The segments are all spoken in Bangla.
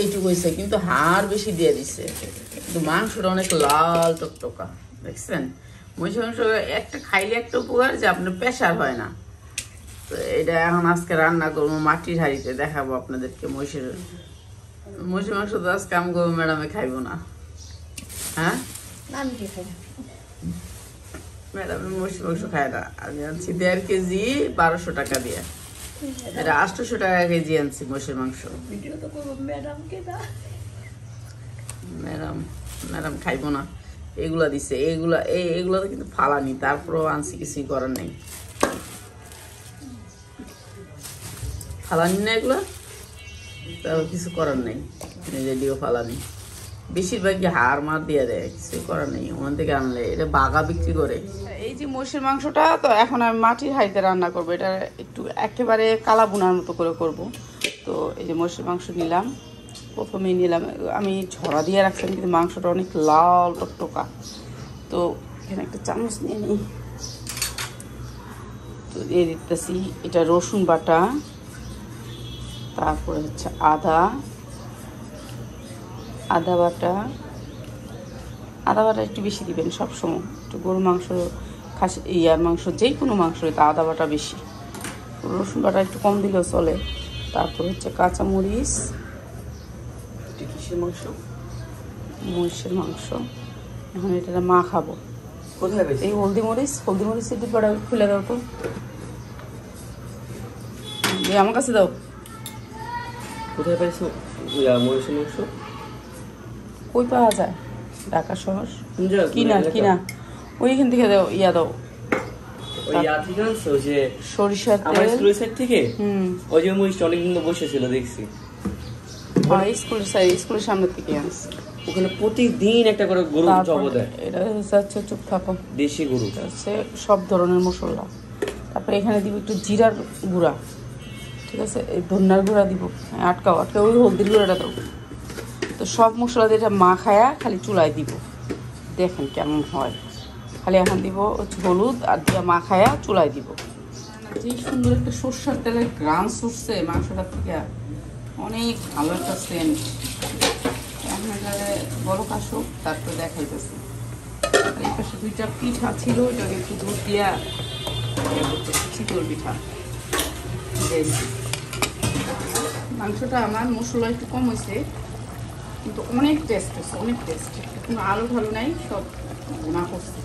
এইটুকু হয়েছে, কিন্তু হাড় বেশি দিয়ে দিছে, কিন্তু মাংসটা অনেক লাল টকটকা। দেখছেন, মহিষের মাংস একটা খাইলে একটা উপকার যে আপনার প্রেশার হয় না। তো এটা এখন আজকে রান্না করবো মাটির হাঁড়িতে, দেখাবো আপনাদেরকে মহিষের মাংস। তো আজকে আমি করবো, ম্যাডামে খাইবো না। হ্যাঁ, ম্যাডামে মহিষের মাংস খায় না। আমি আনছি 1.5 কেজি 1200 টাকা দিয়ে, এটা 800 টাকা কেজি আনছি মহিষের মাংস। ম্যাডাম খাইবো না। এগুলা দিছে, এগুলা তো কিন্তু ফালানি, তারপরও আনছি, কিছুই করার নেই। ফালানি না এগুলা, তারপর কিছু করার নেই, রেডিও ফালানি। বেশিরভাগই হাড় মার দিয়ে দেয়, কিছু করার নেই। ওখান থেকে আনলে এটা বাগা বিক্রি করে। এই যে মহিষের মাংসটা, তো এখন আমি মাটির হাঁড়িতে রান্না করবো। এটা একটু একেবারে কালা বুনার মতো করে করব। তো এই যে মহিষের মাংস নিলাম, প্রথমেই নিলাম, আমি ঝরা দিয়ে রাখছিলাম, কিন্তু মাংসটা অনেক লাল টকটকা। তো এখানে একটা চামচ নিয়ে নিই। তো দিয়ে দিতেছি এটা রসুন বাটা, তারপরে হচ্ছে আদা বাটা। আদা বাটা একটু বেশি দিবেন সবসময়, একটু গরুর মাংস, খাসি ইয়ার মাংস, যে কোনো মাংস এটা আদা বাটা বেশি, রসুন বাটা একটু কম দিলেও চলে। তারপর হচ্ছে কাঁচামরিচ। কিসের মাংস? মহিষের মাংস। এখন এটা মা খাবো। কোথায় পেয়েছি? এই হলদিমরিচের ডিব্বাটা খুলে দাও তো, আমার কাছে দাও। কোথায় পাইছো মহিষের মাংস? কই পাওয়া যায়? ঢাকা শহর। কিনা ওইখান থেকে দাও, দাও। সরিষার তেল থেকে। ওই যে মহিষটা অনেকদিন বসেছিল দেখছি, স্কুলের সামনে থেকে আনছি। ওখানে প্রতিদিন একটা করে গরু জব দেয়। এটা হচ্ছে, চুপ থাকো, দেশি গরু। হচ্ছে সব ধরনের মশলা। তারপরে এখানে দিব একটু জিরার গুঁড়া, ঠিক আছে, এই ধনিয়ার গুঁড়া দিব। আটকাও, ওই হলদির গুঁড়াটা দাও। তো সব মশলা দিয়ে এটা মাখায়া খালি চুলায় দিব, দেখেন কেমন হয়। খালি এখন দিব হচ্ছে হলুদ, আর দিয়ে মাখায়া চুলায় দিব। যে সুন্দর একটা সর্ষার তেলের গ্রান সরষে মাংসটার থেকে, অনেক ভালো একটা সেন্ট। বড় কাশুক, তারপরে দেখাইতেছি। এই পাশে 2টা পিঠা ছিল, ওইটাকে একটু দুধ দিয়া চিতল পিঠা। মাংসটা আমার মশলা একটু কম হয়েছে, কিন্তু অনেক টেস্ট হয়েছে, অনেক টেস্ট। কোনো আলু ঢালু নাই, সব গুণা করছে।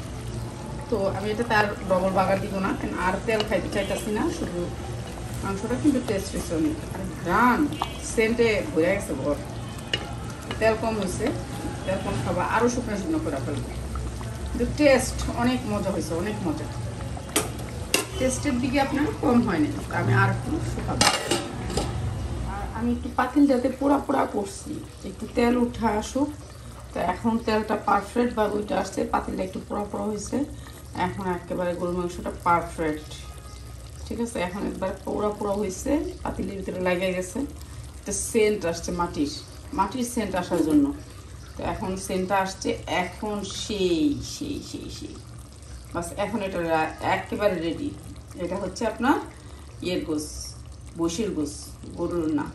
তো আমি এটা তার ডবল বাগার দিব না, কারণ আর তেল খাইতে চাইতেছি না, শুধু মাংসটা কিন্তু টেস্ট হয়েছে অনেক। আর গ্রান সেন্টে হয়ে গেছে বড়। তেল কম হয়েছে, তেল কম খাবা, আরও শুকনো করে ফেলবো। কিন্তু টেস্ট অনেক মজা হয়েছে, অনেক মজা। টেস্টের দিকে আপনার কম হয়নি, আমি আর একটু শুকাবো। আর আমি একটু পাতিলটাতে পোড়া করছি, একটু তেল উঠা আসুক। তো এখন তেলটা পারফেক্ট বা ওইটা আসছে, পাতিলটা একটু পোড়া হয়েছে। এখন একেবারে গরুর মাংসটা পারফেক্ট, ঠিক আছে। এখন একবার পোড়া হয়েছে, পাতিলের ভিতরে লাগিয়ে গেছে। একটা সেন্ট আসছে, মাটির সেন্ট আসার জন্য। তো এখন সেন্টটা আসছে, এখন সেই বাস। এখন এটা একেবারে রেডি। এটা হচ্ছে আপনার ইয়ের গোস, বসির গোস, গরুর না।